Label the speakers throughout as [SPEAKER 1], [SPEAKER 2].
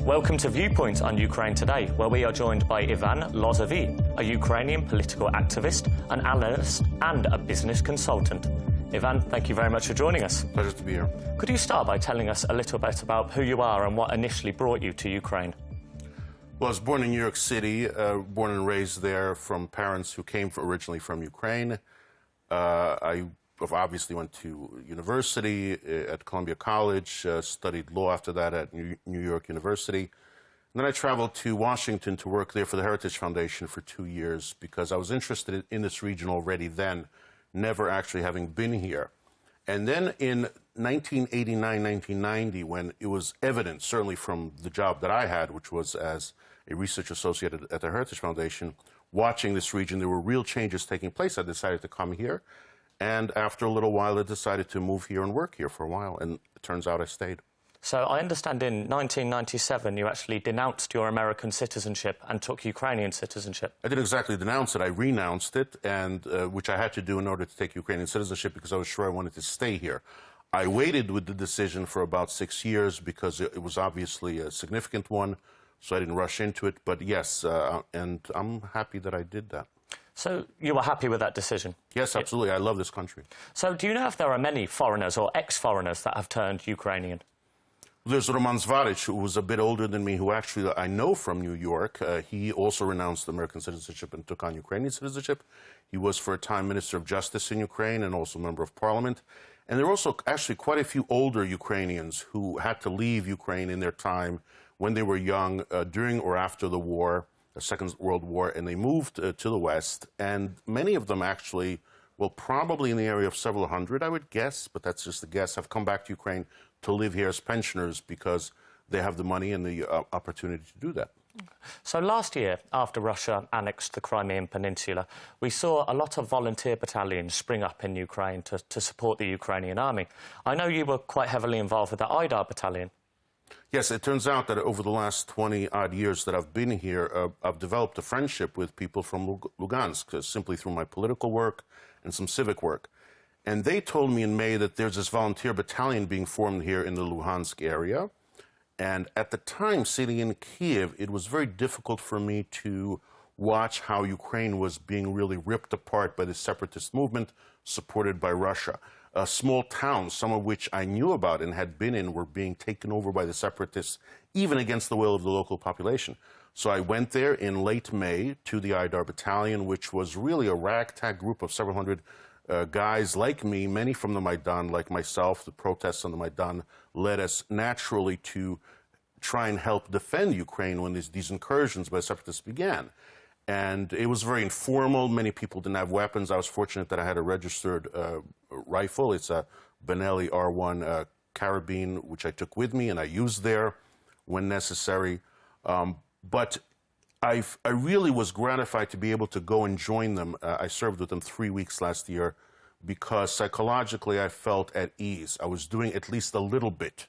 [SPEAKER 1] Welcome to Viewpoint on Ukraine Today, where we are joined by Ivan Lozowy, a Ukrainian political activist, an analyst and a business consultant. Ivan, thank you very much for joining us.
[SPEAKER 2] Pleasure to be here.
[SPEAKER 1] Could you start by telling us a little bit about who you are and what initially brought you to Ukraine?
[SPEAKER 2] Well, I was born in New York City, born and raised there from parents who came originally from Ukraine. I obviously went to university at Columbia College, studied law after that at New York University. And then I traveled to Washington to work there for the Heritage Foundation for 2 years because I was interested in this region already then, never actually having been here. And then in 1989, 1990, when it was evident, certainly from the job that I had, which was as a research associate at the Heritage Foundation, watching this region, there were real changes taking place. I decided to come here. And after a little while, I decided to move here and work here for a while. And it turns out I stayed.
[SPEAKER 1] So I understand in 1997, you actually denounced your American citizenship and took Ukrainian citizenship.
[SPEAKER 2] I didn't exactly denounce it. I renounced it, and which I had to do in order to take Ukrainian citizenship because I was sure I wanted to stay here. I waited with the decision for about 6 years because it was obviously a significant one, so I didn't rush into it. But yes, and I'm happy that I did that.
[SPEAKER 1] So you were happy with that decision?
[SPEAKER 2] Yes, absolutely. I love this country.
[SPEAKER 1] So do you know if there are many foreigners or ex-foreigners that have turned Ukrainian?
[SPEAKER 2] There's Roman Zvaric, who was a bit older than me, who actually I know from New York. He also renounced American citizenship and took on Ukrainian citizenship. He was for a time Minister of Justice in Ukraine and also Member of Parliament. And there are also actually quite a few older Ukrainians who had to leave Ukraine in their time when they were young, during or after the war, the Second World War, and they moved to the West. And many of them actually, well, probably in the area of several hundred, I would guess, but that's just a guess, have come back to Ukraine to live here as pensioners because they have the money and the opportunity to do that.
[SPEAKER 1] So last year, after Russia annexed the Crimean Peninsula, we saw a lot of volunteer battalions spring up in Ukraine to support the Ukrainian army. I know you were quite heavily involved with the IDAR battalion.
[SPEAKER 2] Yes, it turns out that over the last 20-odd years that I've been here, I've developed a friendship with people from Lugansk, simply through my political work and some civic work. And they told me in May that there's this volunteer battalion being formed here in the Luhansk area. And at the time, sitting in Kiev, it was very difficult for me to watch how Ukraine was being really ripped apart by the separatist movement supported by Russia. Small towns, some of which I knew about and had been in, were being taken over by the separatists, even against the will of the local population. So I went there in late May to the IDAR battalion, which was really a ragtag group of several hundred guys like me, many from the Maidan, like myself. The protests on the Maidan led us naturally to try and help defend Ukraine when these incursions by separatists began. And it was very informal. Many people didn't have weapons. I was fortunate that I had a registered rifle. It's a Benelli R1 carabine, which I took with me and I used there when necessary. But I really was gratified to be able to go and join them. I served with them 3 weeks last year because psychologically I felt at ease. I was doing at least a little bit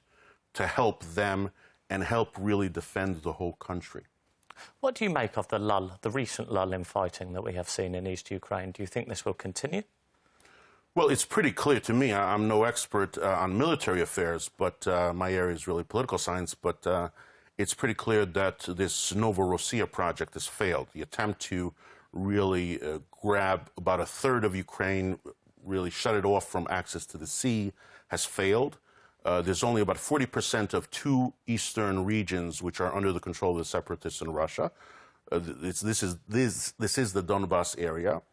[SPEAKER 2] to help them and help really defend the whole country.
[SPEAKER 1] What do you make of the lull, the recent lull in fighting that we have seen in East Ukraine? Do you think this will continue?
[SPEAKER 2] Well, it's pretty clear to me. I'm no expert on military affairs, but my area is really political science. But it's pretty clear that this Novorossiya project has failed. The attempt to really grab about a third of Ukraine, really shut it off from access to the sea, has failed. There's only about 40% of 2 eastern regions which are under the control of the separatists in Russia. This is the Donbas area.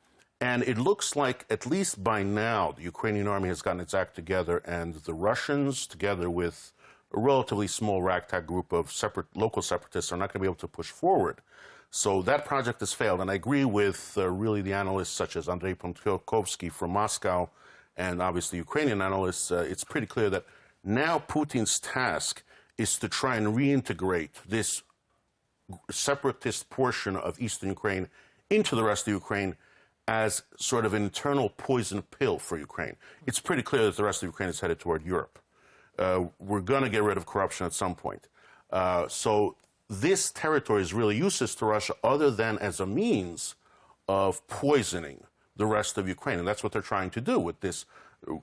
[SPEAKER 2] And it looks like, at least by now, the Ukrainian army has gotten its act together, and the Russians, together with a relatively small ragtag group of local separatists, are not going to be able to push forward. So that project has failed. And I agree with really the analysts such as Andrei Pontkovsky from Moscow and obviously Ukrainian analysts. It's pretty clear that now Putin's task is to try and reintegrate this separatist portion of eastern Ukraine into the rest of Ukraine as sort of an internal poison pill for Ukraine. It's pretty clear that the rest of Ukraine is headed toward Europe. We're going to get rid of corruption at some point. So this territory is really useless to Russia other than as a means of poisoning the rest of Ukraine. And that's what they're trying to do with this.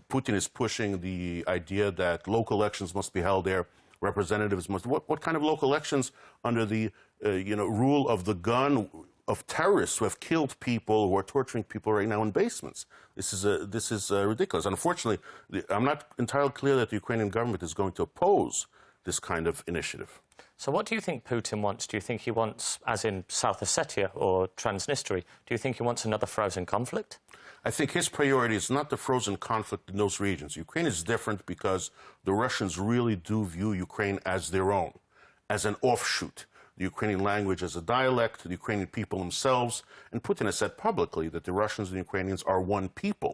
[SPEAKER 2] Putin is pushing the idea that local elections must be held there representatives must. What kind of local elections under the rule of the gun of terrorists who have killed people, who are torturing people right now in basements? This is ridiculous. Unfortunately, I'm not entirely clear that the Ukrainian government is going to oppose this kind of initiative.
[SPEAKER 1] So what do you think Putin wants? Do you think he wants, as in South Ossetia or Transnistria, do you think he wants another frozen conflict?
[SPEAKER 2] I think his priority is not the frozen conflict in those regions. Ukraine is different because the Russians really do view Ukraine as their own, as an offshoot. The Ukrainian language as a dialect, the Ukrainian people themselves. And Putin has said publicly that the Russians and the Ukrainians are one people.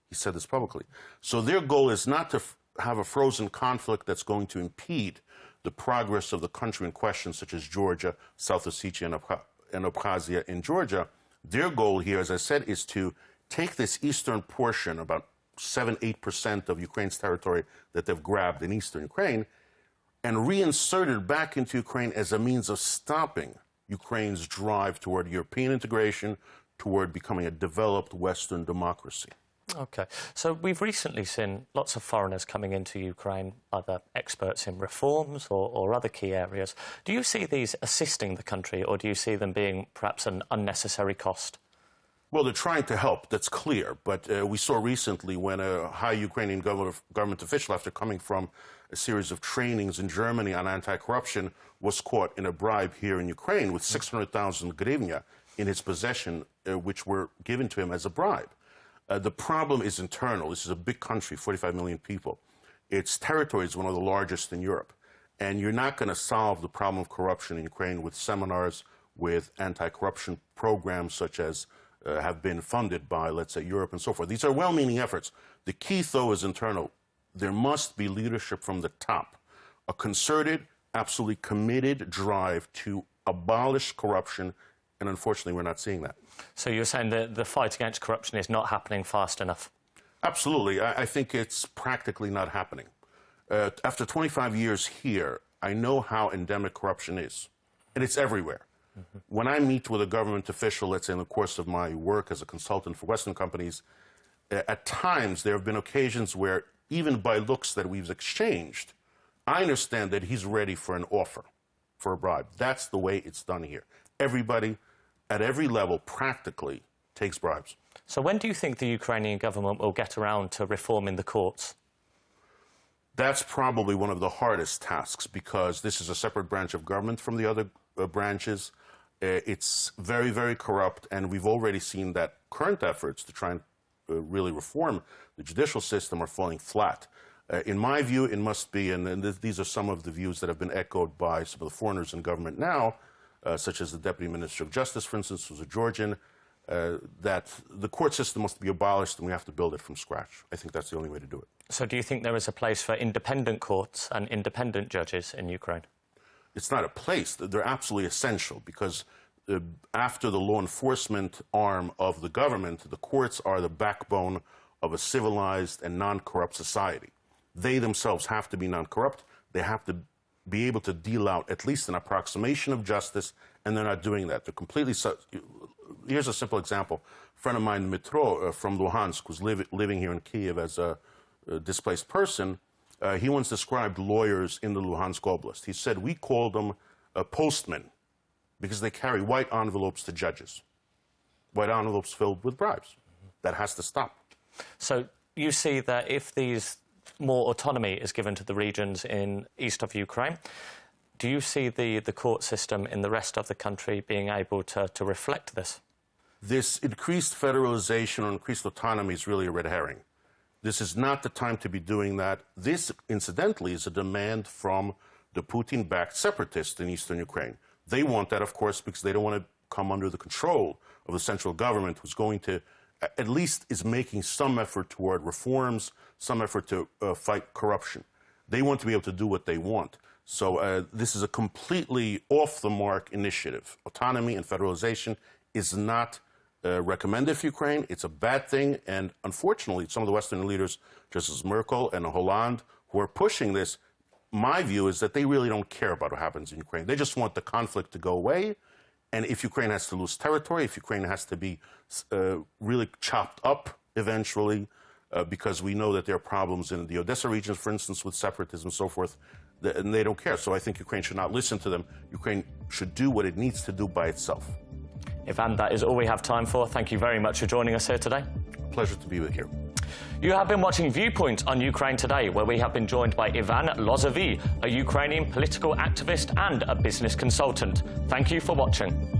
[SPEAKER 2] He said this publicly. So their goal is not to have a frozen conflict that's going to impede the progress of the country in question, such as Georgia, South Ossetia, and Abkhazia in Georgia. Their goal here, as I said, is to take this eastern portion, about 7-8% of Ukraine's territory that they've grabbed in eastern Ukraine, and reinsert it back into Ukraine as a means of stopping Ukraine's drive toward European integration, toward becoming a developed Western democracy.
[SPEAKER 1] OK. So we've recently seen lots of foreigners coming into Ukraine, either experts in reforms or other key areas. Do you see these assisting the country, or do you see them being perhaps an unnecessary cost?
[SPEAKER 2] Well, they're trying to help, that's clear. But we saw recently when a high Ukrainian government official, after coming from a series of trainings in Germany on anti-corruption, was caught in a bribe here in Ukraine with 600,000 hryvnia in his possession, which were given to him as a bribe. The problem is internal. This is a big country, 45 million people. Its territory is one of the largest in Europe. And you're not going to solve the problem of corruption in Ukraine with seminars, with anti-corruption programs such as have been funded by, let's say, Europe and so forth. These are well-meaning efforts. The key, though, is internal. There must be leadership from the top, a concerted, absolutely committed drive to abolish corruption, and unfortunately, we're not seeing that.
[SPEAKER 1] So you're saying that the fight against corruption is not happening fast enough?
[SPEAKER 2] Absolutely. I think it's practically not happening. After 25 years here, I know how endemic corruption is, and it's everywhere. Mm-hmm. When I meet with a government official, let's say in the course of my work as a consultant for Western companies, at times there have been occasions where, even by looks that we've exchanged, I understand that he's ready for an offer, for a bribe. That's the way it's done here. Everybody, at every level, practically takes bribes.
[SPEAKER 1] So when do you think the Ukrainian government will get around to reforming the courts?
[SPEAKER 2] That's probably one of the hardest tasks, because this is a separate branch of government from the other branches. It's very, very corrupt, and we've already seen that current efforts to try and really reform the judicial system are falling flat. In my view, it must be, and these are some of the views that have been echoed by some of the foreigners in government now, such as the Deputy Minister of Justice, for instance, who's a Georgian, that the court system must be abolished and we have to build it from scratch. I think that's the only way to do it.
[SPEAKER 1] So do you think there is a place for independent courts and independent judges in Ukraine?
[SPEAKER 2] It's not a place. They're absolutely essential, because after the law enforcement arm of the government, the courts are the backbone of a civilized and non-corrupt society. They themselves have to be non-corrupt. They have to be able to deal out at least an approximation of justice, and they're not doing that. They're completely... Here's a simple example. A friend of mine, Mitro, from Luhansk, who's living here in Kyiv as a displaced person, he once described lawyers in the Luhansk Oblast. He said, we call them postmen, because they carry white envelopes to judges. White envelopes filled with bribes. That has to stop.
[SPEAKER 1] So you see that if more autonomy is given to the regions in east of Ukraine, do you see the court system in the rest of the country being able to reflect this?
[SPEAKER 2] This increased federalization or increased autonomy is really a red herring. This is not the time to be doing that. This, incidentally, is a demand from the Putin-backed separatists in eastern Ukraine. They want that, of course, because they don't want to come under the control of the central government, who's going to, at least is making some effort toward reforms, some effort to fight corruption. They want to be able to do what they want. So this is a completely off-the-mark initiative. Autonomy and federalization is not recommended for Ukraine. It's a bad thing. And unfortunately, some of the Western leaders, just as Merkel and Hollande, who are pushing this, my view is that they really don't care about what happens in Ukraine. They just want the conflict to go away. And if Ukraine has to lose territory, if Ukraine has to be really chopped up eventually, because we know that there are problems in the Odessa regions, for instance, with separatism and so forth, and they don't care. So I think Ukraine should not listen to them. Ukraine should do what it needs to do by itself.
[SPEAKER 1] Ivan, that is all we have time for. Thank you very much for joining us here today.
[SPEAKER 2] Pleasure to be here.
[SPEAKER 1] You have been watching Viewpoint on Ukraine Today, where we have been joined by Ivan Lozowy, a Ukrainian political activist and a business consultant. Thank you for watching.